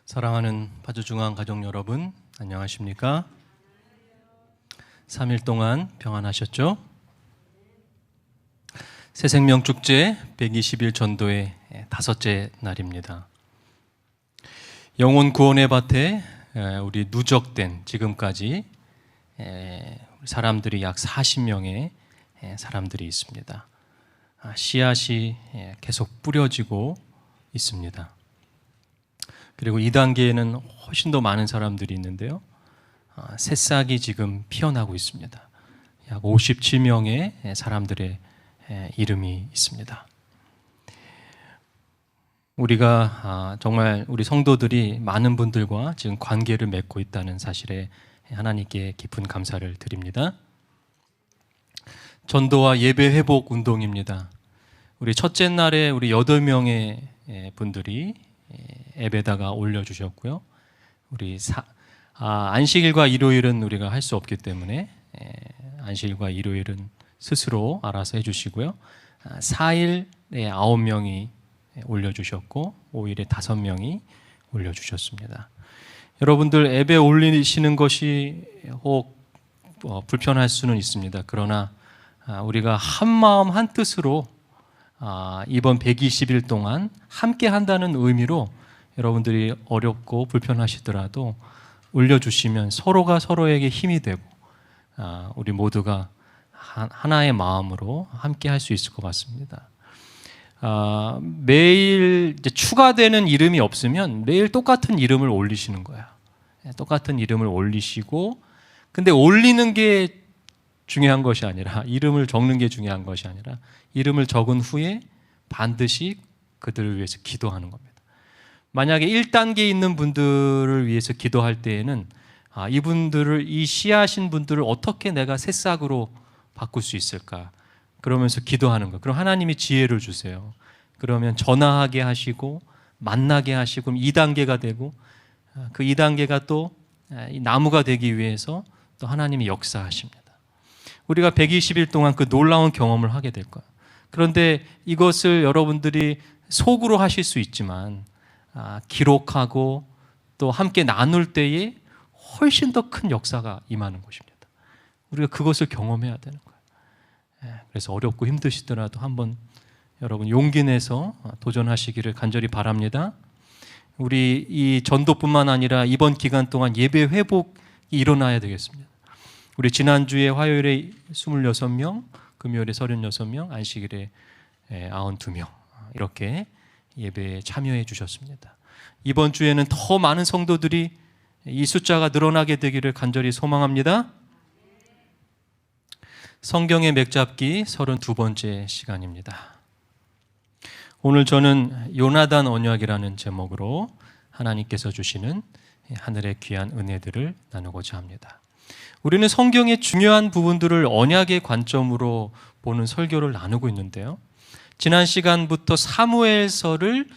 사랑하는 파주중앙 가족 여러분, 안녕하십니까? 3일 동안 평안하셨죠? 새생명축제 120일 전도의 5째 날입니다. 영혼 구원의 밭에 우리 누적된 지금까지 사람들이 약 40명의 사람들이 있습니다. 씨앗이 계속 뿌려지고 있습니다. 그리고 2단계에는 훨씬 더 많은 사람들이 있는데요. 새싹이 지금 피어나고 있습니다. 약 57명의 사람들의 이름이 있습니다. 우리가 정말 우리 성도들이 많은 분들과 지금 관계를 맺고 있다는 사실에 하나님께 깊은 감사를 드립니다. 전도와 예배 회복 운동입니다. 우리 첫째 날에 우리 8명의 분들이 앱에다가 올려주셨고요. 우리 안식일과 일요일은 우리가 할 수 없기 때문에 안식일과 일요일은 스스로 알아서 해주시고요. 4일에 9명이 올려주셨고 5일에 5명이 올려주셨습니다. 여러분들 앱에 올리시는 것이 혹 불편할 수는 있습니다. 그러나 우리가 한 마음 한 뜻으로 이번 120일 동안 함께 한다는 의미로 여러분들이 어렵고 불편하시더라도 올려주시면 서로가 서로에게 힘이 되고 우리 모두가 하나의 마음으로 함께 할 수 있을 것 같습니다. 매일 이제 추가되는 이름이 없으면 매일 똑같은 이름을 올리시는 거야. 똑같은 이름을 올리시고, 근데 올리는 게 중요한 것이 아니라, 이름을 적는 게 중요한 것이 아니라 이름을 적은 후에 반드시 그들을 위해서 기도하는 겁니다. 만약에 1단계에 있는 분들을 위해서 기도할 때에는 이분들을, 이 씨앗인 분들을 어떻게 내가 새싹으로 바꿀 수 있을까? 그러면서 기도하는 거. 그럼 하나님이 지혜를 주세요. 그러면 전화하게 하시고 만나게 하시고 2단계가 되고 그 2단계가 또 나무가 되기 위해서 또 하나님이 역사하십니다. 우리가 120일 동안 그 놀라운 경험을 하게 될 거예요. 그런데 이것을 여러분들이 속으로 하실 수 있지만 기록하고 또 함께 나눌 때에 훨씬 더 큰 역사가 임하는 것입니다. 우리가 그것을 경험해야 되는 거예요. 그래서 어렵고 힘드시더라도 한번 여러분 용기 내서 도전하시기를 간절히 바랍니다. 우리 이 전도뿐만 아니라 이번 기간 동안 예배 회복이 일어나야 되겠습니다. 우리 지난주에 화요일에 26명, 금요일에 36명, 안식일에 92명 이렇게 예배에 참여해 주셨습니다. 이번 주에는 더 많은 성도들이 이 숫자가 늘어나게 되기를 간절히 소망합니다. 성경의 맥잡기 32번째 시간입니다. 오늘 저는 요나단 언약이라는 제목으로 하나님께서 주시는 하늘의 귀한 은혜들을 나누고자 합니다. 우리는 성경의 중요한 부분들을 언약의 관점으로 보는 설교를 나누고 있는데요. 지난 시간부터 사무엘서를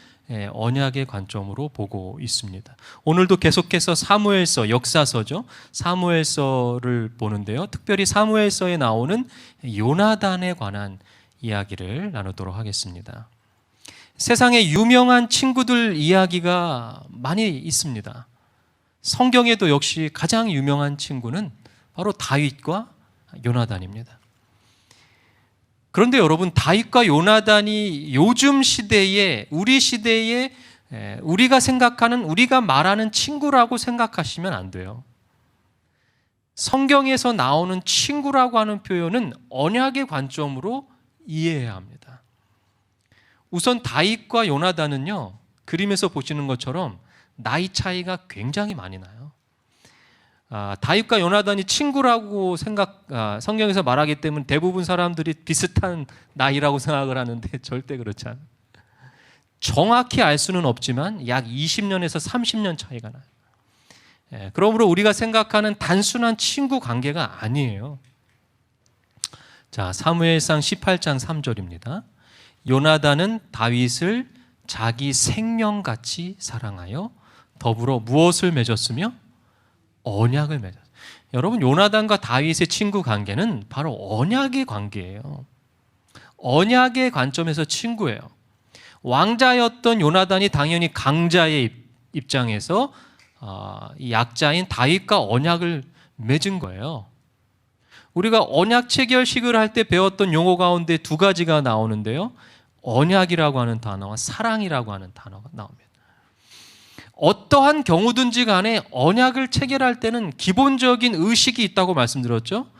언약의 관점으로 보고 있습니다. 오늘도 계속해서 사무엘서, 역사서죠. 사무엘서를 보는데요. 특별히 사무엘서에 나오는 요나단에 관한 이야기를 나누도록 하겠습니다. 세상에 유명한 친구들 이야기가 많이 있습니다. 성경에도 역시 가장 유명한 친구는 바로 다윗과 요나단입니다. 그런데 여러분, 다윗과 요나단이 요즘 시대에, 우리 시대에 우리가 생각하는, 우리가 말하는 친구라고 생각하시면 안 돼요. 성경에서 나오는 친구라고 하는 표현은 언약의 관점으로 이해해야 합니다. 우선 다윗과 요나단은요, 그림에서 보시는 것처럼 나이 차이가 굉장히 많이 나요. 다윗과 요나단이 친구라고 성경에서 말하기 때문에 대부분 사람들이 비슷한 나이라고 생각을 하는데 절대 그렇지 않아요. 정확히 알 수는 없지만 약 20년에서 30년 차이가 나요. 그러므로 우리가 생각하는 단순한 친구 관계가 아니에요. 자, 사무엘상 18장 3절입니다. 요나단은 다윗을 자기 생명같이 사랑하여 더불어 무엇을 맺었으며? 언약을 맺었어요. 여러분, 요나단과 다윗의 친구 관계는 바로 언약의 관계예요. 언약의 관점에서 친구예요. 왕자였던 요나단이 당연히 강자의 입장에서 이 약자인 다윗과 언약을 맺은 거예요. 우리가 언약 체결식을 할 때 배웠던 용어 가운데 두 가지가 나오는데요. 언약이라고 하는 단어와 사랑이라고 하는 단어가 나옵니다. 어떠한 경우든지 간에 언약을 체결할 때는 기본적인 의식이 있다고 말씀드렸죠.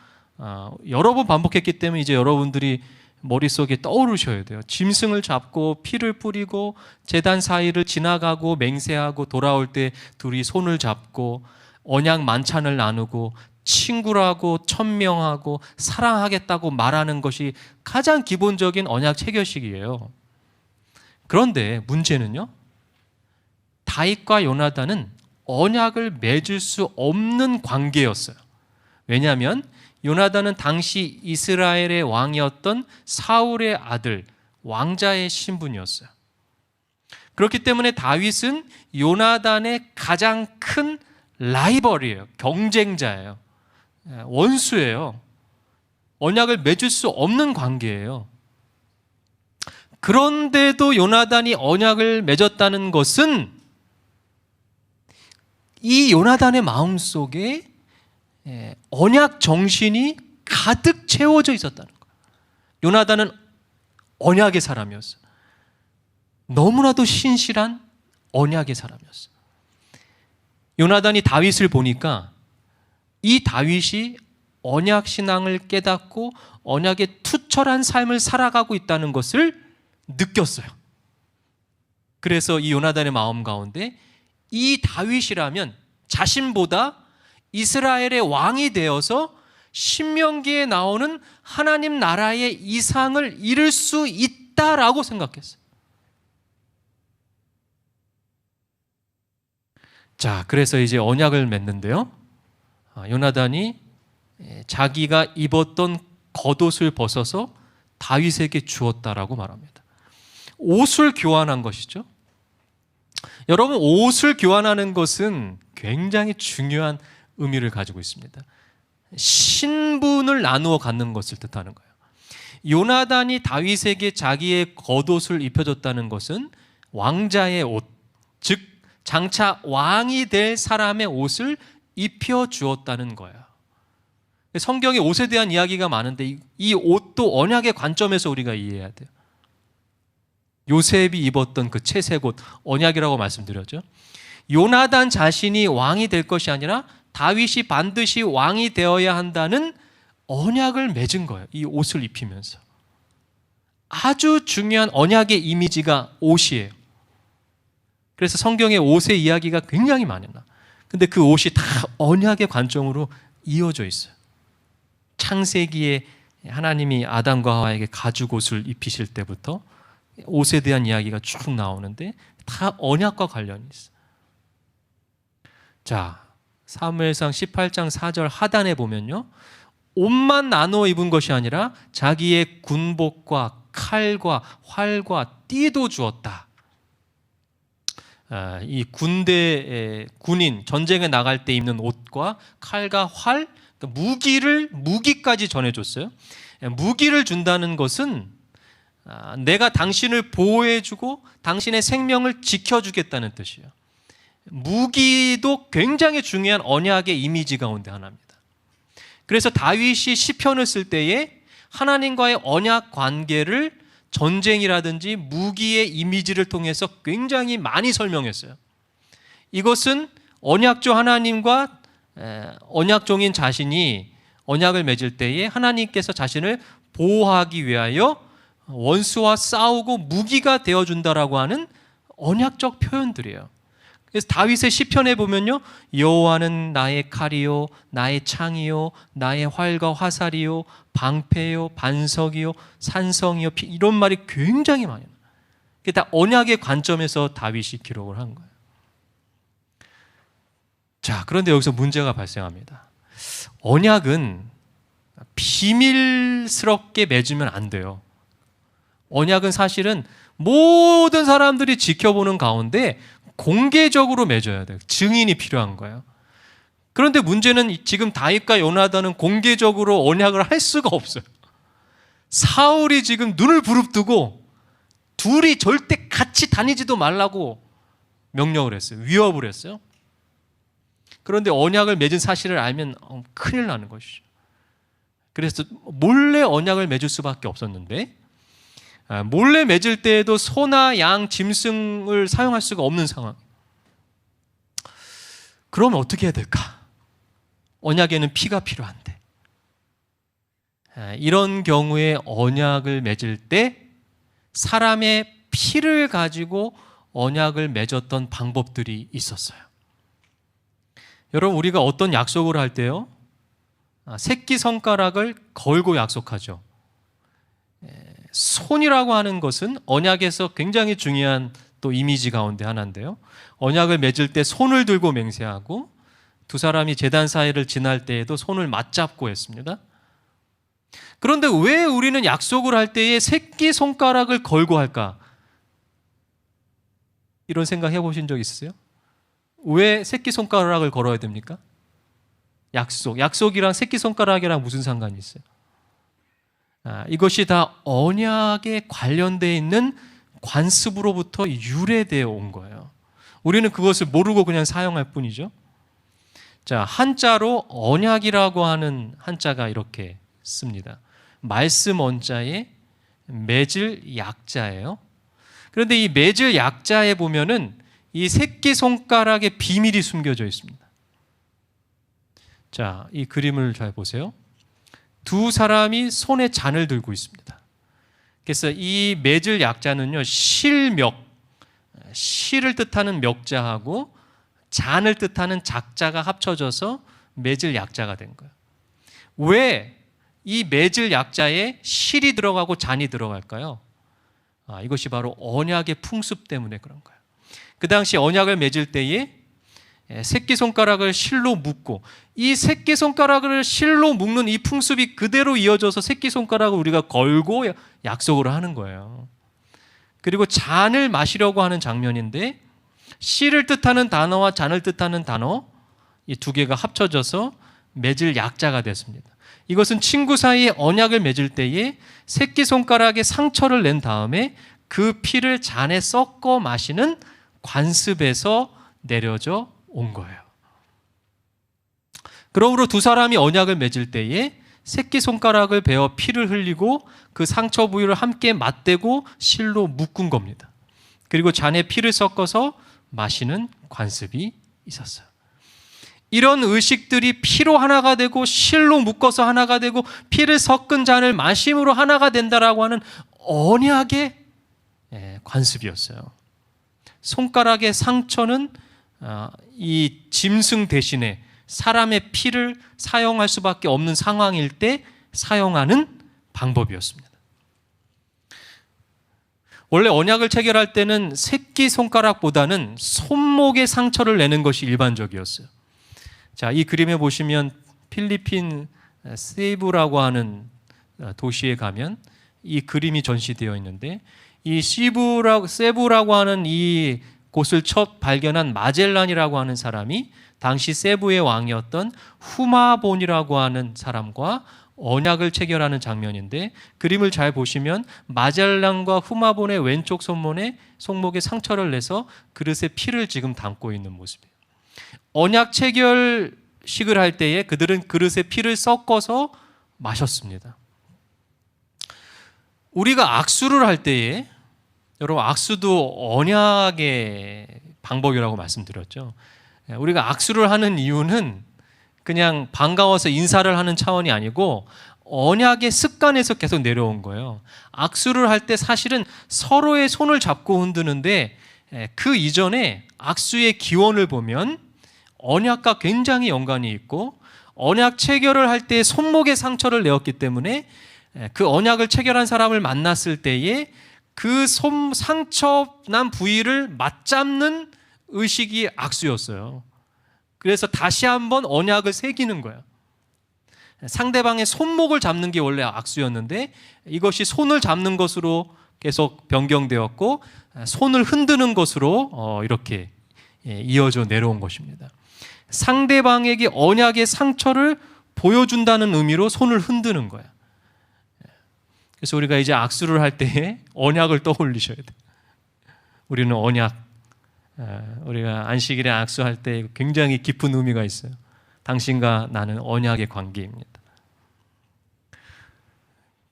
여러 번 반복했기 때문에 이제 여러분들이 머릿속에 떠오르셔야 돼요. 짐승을 잡고 피를 뿌리고 제단 사이를 지나가고 맹세하고 돌아올 때 둘이 손을 잡고 언약 만찬을 나누고 친구라고 천명하고 사랑하겠다고 말하는 것이 가장 기본적인 언약 체결식이에요. 그런데 문제는요, 다윗과 요나단은 언약을 맺을 수 없는 관계였어요. 왜냐하면 요나단은 당시 이스라엘의 왕이었던 사울의 아들, 왕자의 신분이었어요. 그렇기 때문에 다윗은 요나단의 가장 큰 라이벌이에요. 경쟁자예요. 원수예요. 언약을 맺을 수 없는 관계예요. 그런데도 요나단이 언약을 맺었다는 것은 이 요나단의 마음속에 언약 정신이 가득 채워져 있었다는 거예요. 요나단은 언약의 사람이었어요. 너무나도 신실한 언약의 사람이었어요. 요나단이 다윗을 보니까 이 다윗이 언약 신앙을 깨닫고 언약의 투철한 삶을 살아가고 있다는 것을 느꼈어요. 그래서 이 요나단의 마음 가운데 이 다윗이라면 자신보다 이스라엘의 왕이 되어서 신명기에 나오는 하나님 나라의 이상을 이룰 수 있다라고 생각했어요. 자, 그래서 이제 언약을 맺는데요. 요나단이 자기가 입었던 겉옷을 벗어서 다윗에게 주었다라고 말합니다. 옷을 교환한 것이죠. 여러분, 옷을 교환하는 것은 굉장히 중요한 의미를 가지고 있습니다. 신분을 나누어 갖는 것을 뜻하는 거예요. 요나단이 다윗에게 자기의 겉옷을 입혀줬다는 것은 왕자의 옷, 즉 장차 왕이 될 사람의 옷을 입혀주었다는 거예요. 성경에 옷에 대한 이야기가 많은데 이 옷도 언약의 관점에서 우리가 이해해야 돼요. 요셉이 입었던 그 채색 옷, 언약이라고 말씀드렸죠. 요나단 자신이 왕이 될 것이 아니라 다윗이 반드시 왕이 되어야 한다는 언약을 맺은 거예요. 이 옷을 입히면서. 아주 중요한 언약의 이미지가 옷이에요. 그래서 성경에 옷의 이야기가 굉장히 많아요. 근데 그 옷이 다 언약의 관점으로 이어져 있어요. 창세기에 하나님이 아담과 하와에게 가죽옷을 입히실 때부터 옷에 대한 이야기가 쭉 나오는데 다 언약과 관련이 있어요. 자, 사무엘상 18장 4절 하단에 보면요, 옷만 나누어 입은 것이 아니라 자기의 군복과 칼과 활과 띠도 주었다. 이 군인 전쟁에 나갈 때 입는 옷과 칼과 활, 무기까지 전해줬어요. 무기를 준다는 것은 내가 당신을 보호해주고 당신의 생명을 지켜주겠다는 뜻이에요. 무기도 굉장히 중요한 언약의 이미지 가운데 하나입니다. 그래서 다윗이 시편을 쓸 때에 하나님과의 언약 관계를 전쟁이라든지 무기의 이미지를 통해서 굉장히 많이 설명했어요. 이것은 언약조 하나님과 언약종인 자신이 언약을 맺을 때에 하나님께서 자신을 보호하기 위하여 원수와 싸우고 무기가 되어준다라고 하는 언약적 표현들이에요. 그래서 다윗의 시편에 보면요, 여호와는 나의 칼이요 나의 창이요 나의 활과 화살이요 방패요 반석이요 산성이요 이런 말이 굉장히 많아요. 그게 다 언약의 관점에서 다윗이 기록을 한 거예요. 자, 그런데 여기서 문제가 발생합니다. 언약은 비밀스럽게 맺으면 안 돼요. 언약은 사실은 모든 사람들이 지켜보는 가운데 공개적으로 맺어야 돼요. 증인이 필요한 거예요. 그런데 문제는 지금 다윗과 요나단은 공개적으로 언약을 할 수가 없어요. 사울이 지금 눈을 부릅뜨고 둘이 절대 같이 다니지도 말라고 명령을 했어요. 위협을 했어요. 그런데 언약을 맺은 사실을 알면 큰일 나는 것이죠. 그래서 몰래 언약을 맺을 수밖에 없었는데, 몰래 맺을 때에도 소나 양, 짐승을 사용할 수가 없는 상황. 그러면 어떻게 해야 될까? 언약에는 피가 필요한데. 이런 경우에 언약을 맺을 때 사람의 피를 가지고 언약을 맺었던 방법들이 있었어요. 여러분, 우리가 어떤 약속을 할 때요, 새끼손가락을 걸고 약속하죠. 손이라고 하는 것은 언약에서 굉장히 중요한 또 이미지 가운데 하나인데요. 언약을 맺을 때 손을 들고 맹세하고 두 사람이 제단 사이를 지날 때에도 손을 맞잡고 했습니다. 그런데 왜 우리는 약속을 할 때에 새끼손가락을 걸고 할까? 이런 생각 해보신 적 있으세요? 왜 새끼손가락을 걸어야 됩니까? 약속이랑 새끼손가락이랑 무슨 상관이 있어요? 이것이 다 언약에 관련되어 있는 관습으로부터 유래되어 온 거예요. 우리는 그것을 모르고 그냥 사용할 뿐이죠. 자, 한자로 언약이라고 하는 한자가 이렇게 씁니다. 말씀 원자에 맺을 약자예요. 그런데 이 맺을 약자에 보면은 이 새끼손가락의 비밀이 숨겨져 있습니다. 자, 이 그림을 잘 보세요. 두 사람이 손에 잔을 들고 있습니다. 그래서 이 맺을 약자는요, 실을 뜻하는 멱자하고 잔을 뜻하는 작자가 합쳐져서 맺을 약자가 된 거예요. 왜 이 맺을 약자에 실이 들어가고 잔이 들어갈까요? 이것이 바로 언약의 풍습 때문에 그런 거예요. 그 당시 언약을 맺을 때에 새끼손가락을 실로 묶고, 이 새끼손가락을 실로 묶는 이 풍습이 그대로 이어져서 새끼손가락을 우리가 걸고 약속을 하는 거예요. 그리고 잔을 마시려고 하는 장면인데, 실을 뜻하는 단어와 잔을 뜻하는 단어, 이 두 개가 합쳐져서 맺을 약자가 됐습니다. 이것은 친구 사이에 언약을 맺을 때에 새끼손가락에 상처를 낸 다음에 그 피를 잔에 섞어 마시는 관습에서 내려져 온 거예요. 그러므로 두 사람이 언약을 맺을 때에 새끼손가락을 베어 피를 흘리고 그 상처 부위를 함께 맞대고 실로 묶은 겁니다. 그리고 잔에 피를 섞어서 마시는 관습이 있었어요. 이런 의식들이 피로 하나가 되고 실로 묶어서 하나가 되고 피를 섞은 잔을 마심으로 하나가 된다라고 하는 언약의 관습이었어요. 손가락의 상처는 이 짐승 대신에 사람의 피를 사용할 수밖에 없는 상황일 때 사용하는 방법이었습니다. 원래 언약을 체결할 때는 새끼손가락보다는 손목에 상처를 내는 것이 일반적이었어요. 자, 이 그림에 보시면 필리핀 세부라고 하는 도시에 가면 이 그림이 전시되어 있는데, 이 세부라고 하는 이 곳을 첫 발견한 마젤란이라고 하는 사람이 당시 세부의 왕이었던 후마본이라고 하는 사람과 언약을 체결하는 장면인데, 그림을 잘 보시면 마젤란과 후마본의 왼쪽 손목에 상처를 내서 그릇에 피를 지금 담고 있는 모습이에요. 언약 체결식을 할 때에 그들은 그릇에 피를 섞어서 마셨습니다. 우리가 악수를 할 때에, 여러분, 악수도 언약의 방법이라고 말씀드렸죠. 우리가 악수를 하는 이유는 그냥 반가워서 인사를 하는 차원이 아니고 언약의 습관에서 계속 내려온 거예요. 악수를 할 때 사실은 서로의 손을 잡고 흔드는데, 그 이전에 악수의 기원을 보면 언약과 굉장히 연관이 있고, 언약 체결을 할 때 손목에 상처를 내었기 때문에 그 언약을 체결한 사람을 만났을 때에 그 상처 난 부위를 맞잡는 의식이 악수였어요. 그래서 다시 한번 언약을 새기는 거예요. 상대방의 손목을 잡는 게 원래 악수였는데, 이것이 손을 잡는 것으로 계속 변경되었고 손을 흔드는 것으로 이렇게 이어져 내려온 것입니다. 상대방에게 언약의 상처를 보여준다는 의미로 손을 흔드는 거야. 그래서 우리가 이제 악수를 할 때 언약을 떠올리셔야 돼요. 우리는 언약, 우리가 안식일에 악수할 때 굉장히 깊은 의미가 있어요. 당신과 나는 언약의 관계입니다.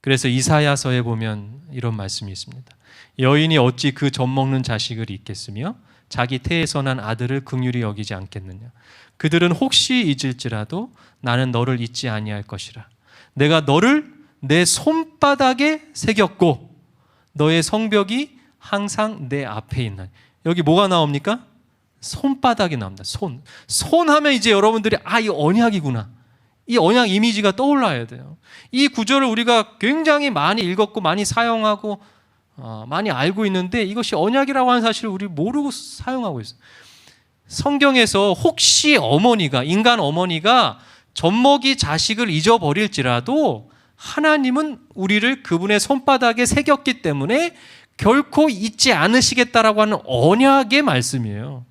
그래서 이사야서에 보면 이런 말씀이 있습니다. 여인이 어찌 그 젖먹는 자식을 잊겠으며 자기 태에서 난 아들을 긍휼히 여기지 않겠느냐. 그들은 혹시 잊을지라도 나는 너를 잊지 아니할 것이라. 내가 너를 내 손바닥에 새겼고 너의 성벽이 항상 내 앞에 있나니. 여기 뭐가 나옵니까? 손바닥이 나옵니다. 손 하면 이제 여러분들이 이 언약이구나. 이 언약 이미지가 떠올라야 돼요. 이 구절을 우리가 굉장히 많이 읽었고 많이 사용하고 많이 알고 있는데 이것이 언약이라고 하는 사실을 우리 모르고 사용하고 있어요. 성경에서 혹시 인간 어머니가 젖먹이 자식을 잊어버릴지라도 하나님은 우리를 그분의 손바닥에 새겼기 때문에 결코 잊지 않으시겠다라고 하는 언약의 말씀이에요.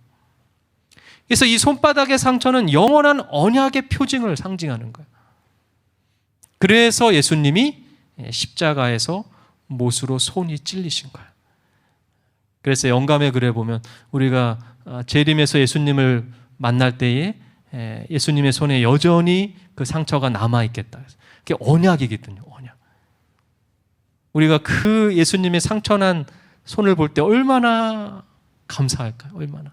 그래서 이 손바닥의 상처는 영원한 언약의 표징을 상징하는 거예요. 그래서 예수님이 십자가에서 못으로 손이 찔리신 거예요. 그래서 영감의 글에 보면 우리가 재림에서 예수님을 만날 때에 예수님의 손에 여전히 그 상처가 남아있겠다. 그게 언약이거든요. 언약. 우리가 그 예수님의 상처난 손을 볼 때 얼마나 감사할까요? 얼마나.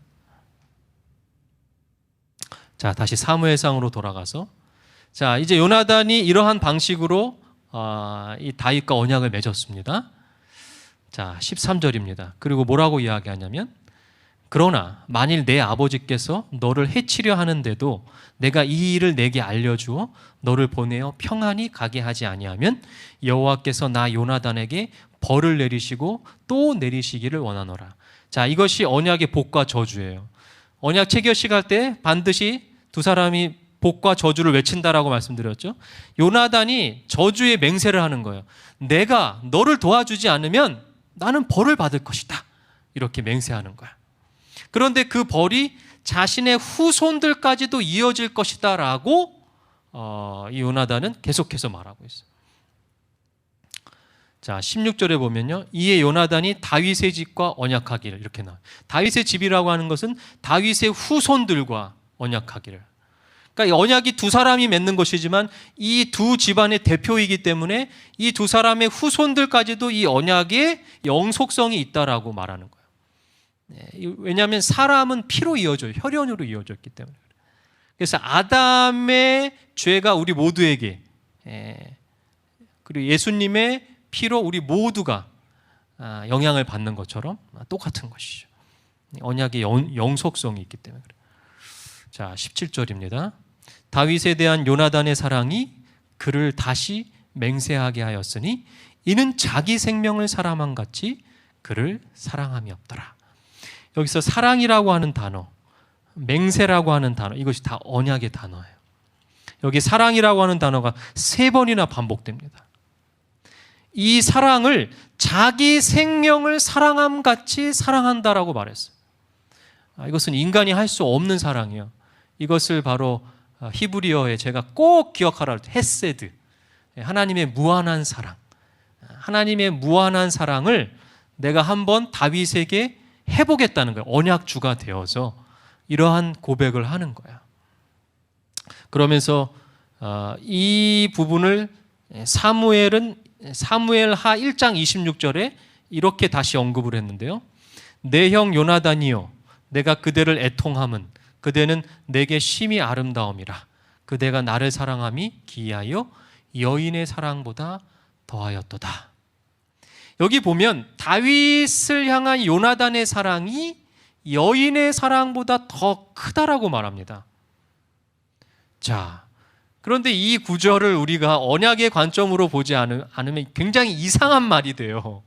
자, 다시 사무엘상으로 돌아가서 자, 이제 요나단이 이러한 방식으로 이 다윗과 언약을 맺었습니다. 자, 13절입니다. 그리고 뭐라고 이야기하냐면 그러나 만일 내 아버지께서 너를 해치려 하는데도 내가 이 일을 내게 알려주어 너를 보내어 평안히 가게 하지 아니하면 여호와께서 나 요나단에게 벌을 내리시고 또 내리시기를 원하노라. 자, 이것이 언약의 복과 저주예요. 언약 체결식 때 반드시 두 사람이 복과 저주를 외친다라고 말씀드렸죠. 요나단이 저주의 맹세를 하는 거예요. 내가 너를 도와주지 않으면 나는 벌을 받을 것이다. 이렇게 맹세하는 거야. 그런데 그 벌이 자신의 후손들까지도 이어질 것이다 라고 이 요나단은 계속해서 말하고 있어요. 자, 16절에 보면요. 이에 요나단이 다윗의 집과 언약하기를 이렇게 나와요. 다윗의 집이라고 하는 것은 다윗의 후손들과 언약하기를. 그러니까 이 언약이 두 사람이 맺는 것이지만 이 두 집안의 대표이기 때문에 이 두 사람의 후손들까지도 이 언약의 영속성이 있다라고 말하는 거예요. 왜냐하면 사람은 피로 이어져요. 혈연으로 이어졌기 때문에. 그래서 아담의 죄가 우리 모두에게 그리고 예수님의 피로 우리 모두가 영향을 받는 것처럼 똑같은 것이죠. 언약의 영속성이 있기 때문에 그래요. 자, 17절입니다. 다윗에 대한 요나단의 사랑이 그를 다시 맹세하게 하였으니 이는 자기 생명을 사랑함 같이 그를 사랑함이 없더라. 여기서 사랑이라고 하는 단어, 맹세라고 하는 단어, 이것이 다 언약의 단어예요. 여기 사랑이라고 하는 단어가 3번이나 반복됩니다. 이 사랑을 자기 생명을 사랑함 같이 사랑한다라고 말했어요. 이것은 인간이 할 수 없는 사랑이에요. 이것을 바로 히브리어에 제가 꼭 기억하라 헤세드, 하나님의 무한한 사랑, 하나님의 무한한 사랑을 내가 한번 다윗에게 해보겠다는 거예요. 언약주가 되어서 이러한 고백을 하는 거야. 그러면서 이 부분을 사무엘하 1장 26절에 이렇게 다시 언급을 했는데요. 내 형 요나단이요 내가 그대를 애통함은 그대는 내게 심히 아름다움이라. 그대가 나를 사랑함이 기이하여 여인의 사랑보다 더하였도다. 여기 보면 다윗을 향한 요나단의 사랑이 여인의 사랑보다 더 크다라고 말합니다. 자, 그런데 이 구절을 우리가 언약의 관점으로 보지 않으면 굉장히 이상한 말이 돼요.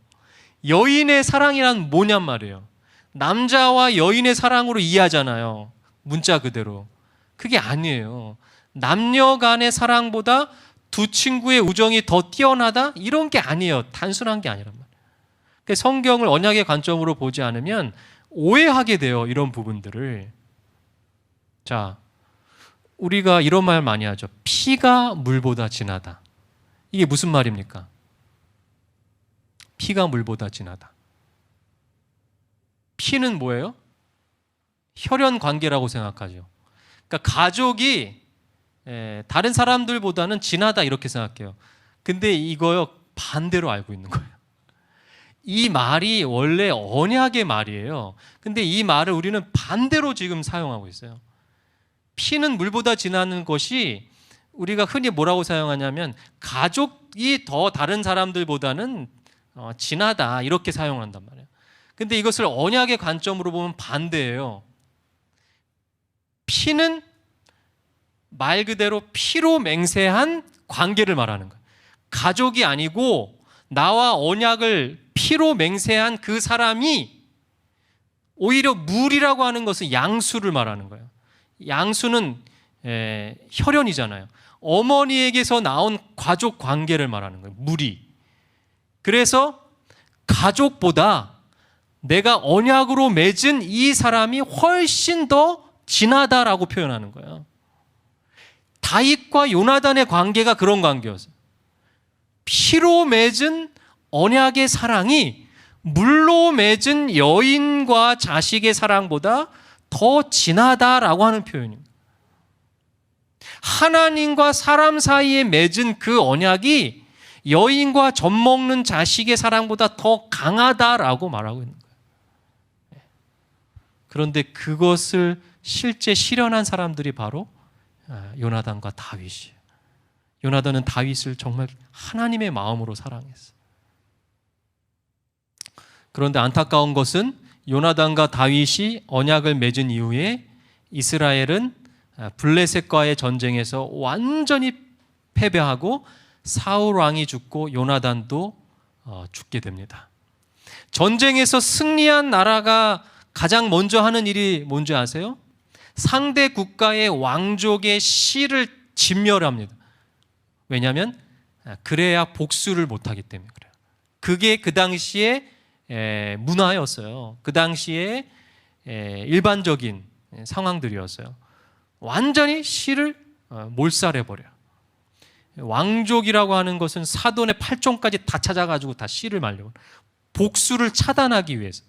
여인의 사랑이란 뭐냔 말이에요. 남자와 여인의 사랑으로 이해하잖아요. 문자 그대로. 그게 아니에요. 남녀 간의 사랑보다 두 친구의 우정이 더 뛰어나다? 이런 게 아니에요. 단순한 게 아니란 말이에요. 성경을 언약의 관점으로 보지 않으면 오해하게 돼요. 이런 부분들을. 자, 우리가 이런 말 많이 하죠. 피가 물보다 진하다. 이게 무슨 말입니까? 피가 물보다 진하다. 피는 뭐예요? 혈연 관계라고 생각하죠. 그러니까 가족이 다른 사람들보다는 진하다 이렇게 생각해요. 근데 이거요 반대로 알고 있는 거예요. 이 말이 원래 언약의 말이에요. 근데 이 말을 우리는 반대로 지금 사용하고 있어요. 피는 물보다 진하는 것이 우리가 흔히 뭐라고 사용하냐면 가족이 더 다른 사람들보다는 진하다 이렇게 사용한단 말이에요. 근데 이것을 언약의 관점으로 보면 반대예요. 피는 말 그대로 피로 맹세한 관계를 말하는 거예요. 가족이 아니고 나와 언약을 피로 맹세한 그 사람이 오히려 물이라고 하는 것은 양수를 말하는 거예요. 양수는 혈연이잖아요. 어머니에게서 나온 가족 관계를 말하는 거예요. 물이. 그래서 가족보다 내가 언약으로 맺은 이 사람이 훨씬 더 진하다라고 표현하는 거예요. 다윗과 요나단의 관계가 그런 관계였어요. 피로 맺은 언약의 사랑이 물로 맺은 여인과 자식의 사랑보다 더 진하다라고 하는 표현입니다. 하나님과 사람 사이에 맺은 그 언약이 여인과 젖 먹는 자식의 사랑보다 더 강하다라고 말하고 있는 거예요. 그런데 그것을 실제 실현한 사람들이 바로 요나단과 다윗이에요. 요나단은 다윗을 정말 하나님의 마음으로 사랑했어요. 그런데 안타까운 것은 요나단과 다윗이 언약을 맺은 이후에 이스라엘은 블레셋과의 전쟁에서 완전히 패배하고 사울 왕이 죽고 요나단도 죽게 됩니다. 전쟁에서 승리한 나라가 가장 먼저 하는 일이 뭔지 아세요? 상대 국가의 왕족의 씨를 진멸합니다. 왜냐하면 그래야 복수를 못하기 때문에 그래요. 그게 그 당시에 문화였어요. 그 당시에 일반적인 상황들이었어요. 완전히 씨를 몰살해버려요. 왕족이라고 하는 것은 사돈의 팔종까지 다 찾아가지고 다 씨를 말려요. 복수를 차단하기 위해서.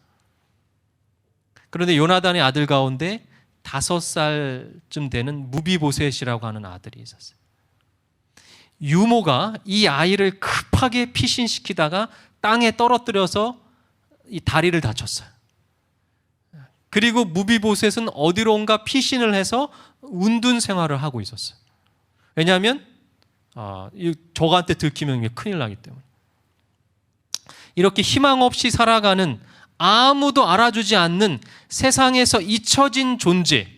그런데 요나단의 아들 가운데 5살쯤 되는 무비보셋이라고 하는 아들이 있었어요. 유모가 이 아이를 급하게 피신시키다가 땅에 떨어뜨려서 이 다리를 다쳤어요. 그리고 무비보셋은 어디론가 피신을 해서 운둔 생활을 하고 있었어요. 왜냐하면 저한테 들키면 큰일 나기 때문에. 이렇게 희망 없이 살아가는 아무도 알아주지 않는 세상에서 잊혀진 존재,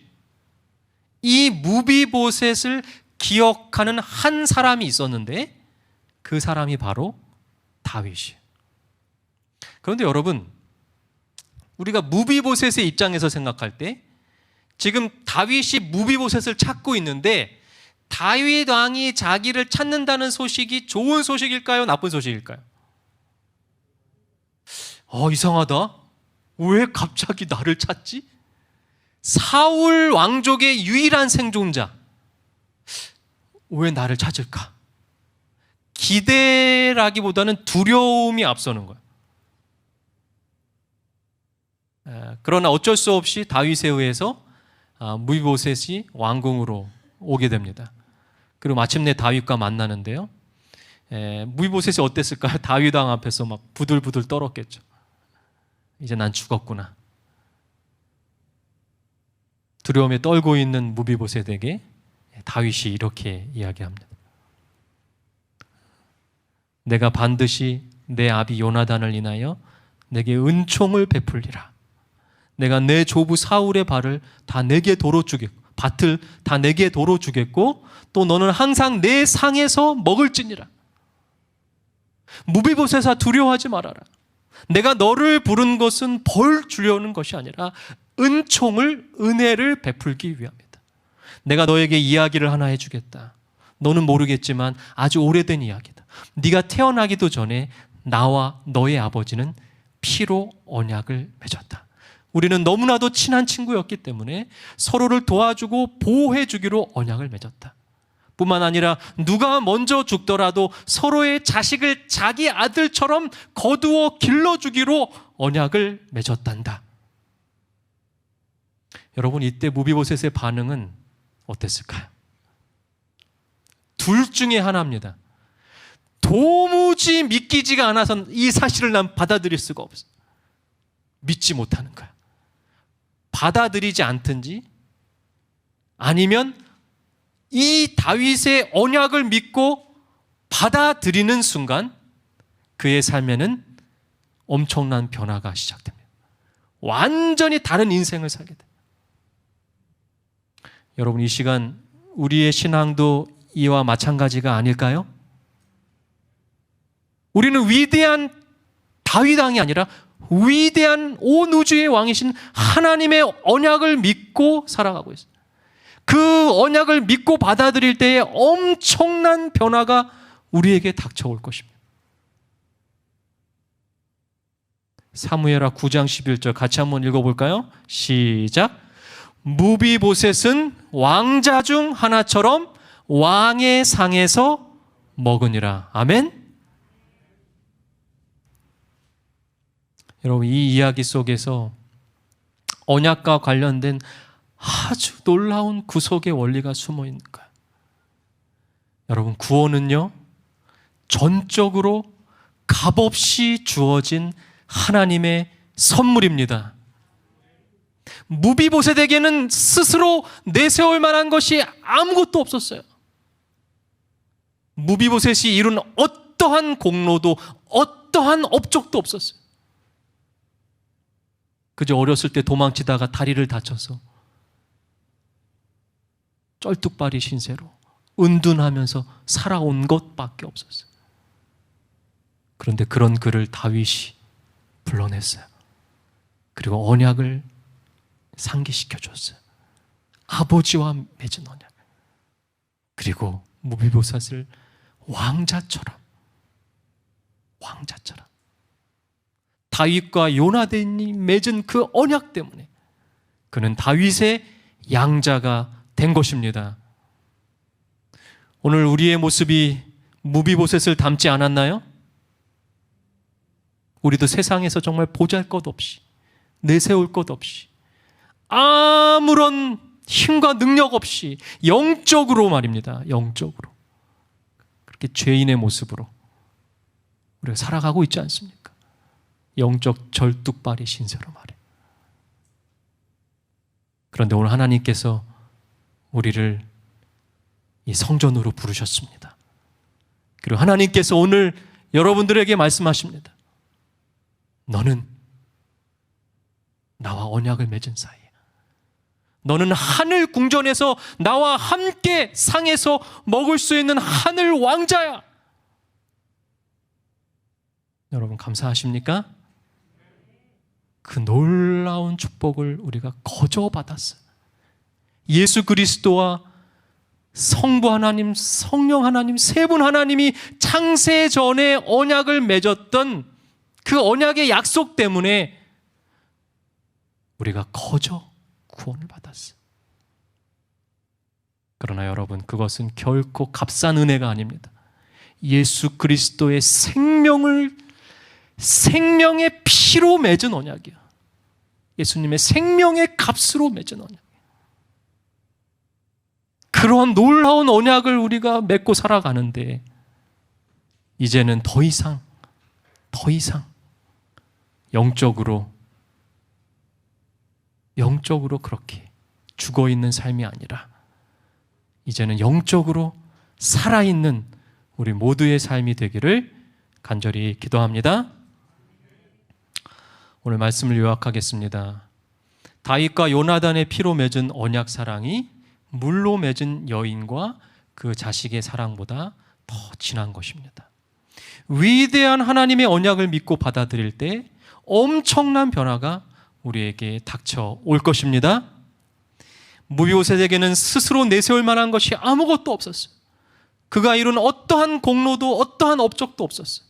이 무비보셋을 기억하는 한 사람이 있었는데 그 사람이 바로 다윗이에요. 그런데 여러분, 우리가 무비보셋의 입장에서 생각할 때 지금 다윗이 무비보셋을 찾고 있는데 다윗 왕이 자기를 찾는다는 소식이 좋은 소식일까요? 나쁜 소식일까요? 이상하다. 왜 갑자기 나를 찾지? 사울 왕족의 유일한 생존자. 왜 나를 찾을까? 기대라기보다는 두려움이 앞서는 거예요. 그러나 어쩔 수 없이 다윗에 의해서 무비보셋이 왕궁으로 오게 됩니다. 그리고 마침내 다윗과 만나는데요. 무비보셋이 어땠을까요? 다윗 왕 앞에서 막 부들부들 떨었겠죠. 이제 난 죽었구나. 두려움에 떨고 있는 무비보셋에게 다윗이 이렇게 이야기합니다. 내가 반드시 내 아비 요나단을 인하여 내게 은총을 베풀리라. 내가 내 조부 사울의 발을 다 내게 도로 주겠고, 밭을 다 내게 도로 주겠고, 또 너는 항상 내 상에서 먹을지니라. 무비보셋아, 두려워하지 말아라. 내가 너를 부른 것은 벌 주려는 것이 아니라 은혜를 베풀기 위함이다. 내가 너에게 이야기를 하나 해주겠다. 너는 모르겠지만 아주 오래된 이야기다. 네가 태어나기도 전에 나와 너의 아버지는 피로 언약을 맺었다. 우리는 너무나도 친한 친구였기 때문에 서로를 도와주고 보호해주기로 언약을 맺었다. 뿐만 아니라 누가 먼저 죽더라도 서로의 자식을 자기 아들처럼 거두어 길러주기로 언약을 맺었단다. 여러분, 이때 무비보셋의 반응은 어땠을까요? 둘 중에 하나입니다. 도무지 믿기지가 않아서 이 사실을 난 받아들일 수가 없어. 믿지 못하는 거야. 받아들이지 않든지 아니면 이 다윗의 언약을 믿고 받아들이는 순간 그의 삶에는 엄청난 변화가 시작됩니다. 완전히 다른 인생을 살게 돼요. 여러분, 이 시간 우리의 신앙도 이와 마찬가지가 아닐까요? 우리는 위대한 다윗 왕이 아니라 위대한 온 우주의 왕이신 하나님의 언약을 믿고 살아가고 있어요. 그 언약을 믿고 받아들일 때에 엄청난 변화가 우리에게 닥쳐올 것입니다. 사무엘하 9장 11절 같이 한번 읽어볼까요? 시작. 무비보셋은 왕자 중 하나처럼 왕의 상에서 먹으니라. 아멘. 여러분, 이 이야기 속에서 언약과 관련된 아주 놀라운 구속의 원리가 숨어 있는 거예요. 여러분, 구원은요, 전적으로 값없이 주어진 하나님의 선물입니다. 무비보셋에게는 스스로 내세울 만한 것이 아무것도 없었어요. 무비보셋이 이룬 어떠한 공로도 어떠한 업적도 없었어요. 그저 어렸을 때 도망치다가 다리를 다쳐서 쩔뚝발이 신세로 은둔하면서 살아온 것밖에 없었어요. 그런데 그런 그를 다윗이 불러냈어요. 그리고 언약을 상기시켜 줬어요. 아버지와 맺은 언약. 그리고 무비보셋을 왕자처럼 다윗과 요나단이 맺은 그 언약 때문에 그는 다윗의 양자가 된 것입니다. 오늘 우리의 모습이 무비보셋을 닮지 않았나요? 우리도 세상에서 정말 보잘것없이 내세울 것 없이 아무런 힘과 능력 없이 영적으로 말입니다. 영적으로 그렇게 죄인의 모습으로 우리가 살아가고 있지 않습니까? 영적 절뚝발이 신세로 말이에요. 그런데 오늘 하나님께서 우리를 이 성전으로 부르셨습니다. 그리고 하나님께서 오늘 여러분들에게 말씀하십니다. 너는 나와 언약을 맺은 사이야. 너는 하늘 궁전에서 나와 함께 상에서 먹을 수 있는 하늘 왕자야. 여러분 감사하십니까? 그 놀라운 축복을 우리가 거저 받았어요. 예수 그리스도와 성부 하나님, 성령 하나님, 세 분 하나님이 창세 전에 언약을 맺었던 그 언약의 약속 때문에 우리가 거저 구원을 받았어요. 그러나 여러분, 그것은 결코 값싼 은혜가 아닙니다. 예수 그리스도의 생명의 피로 맺은 언약이야. 예수님의 생명의 값으로 맺은 언약. 그런 놀라운 언약을 우리가 맺고 살아가는데 이제는 더 이상 영적으로 그렇게 죽어있는 삶이 아니라 이제는 영적으로 살아있는 우리 모두의 삶이 되기를 간절히 기도합니다. 오늘 말씀을 요약하겠습니다. 다윗과 요나단의 피로 맺은 언약 사랑이 물로 맺은 여인과 그 자식의 사랑보다 더 진한 것입니다. 위대한 하나님의 언약을 믿고 받아들일 때 엄청난 변화가 우리에게 닥쳐올 것입니다. 무비보셋에게는 스스로 내세울 만한 것이 아무것도 없었어요. 그가 이룬 어떠한 공로도 어떠한 업적도 없었어요.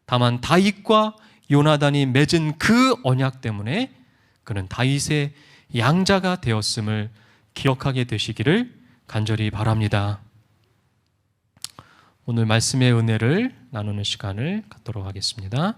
다만 다윗과 요나단이 맺은 그 언약 때문에 그는 다윗의 양자가 되었음을 기억하게 되시기를 간절히 바랍니다. 오늘 말씀의 은혜를 나누는 시간을 갖도록 하겠습니다.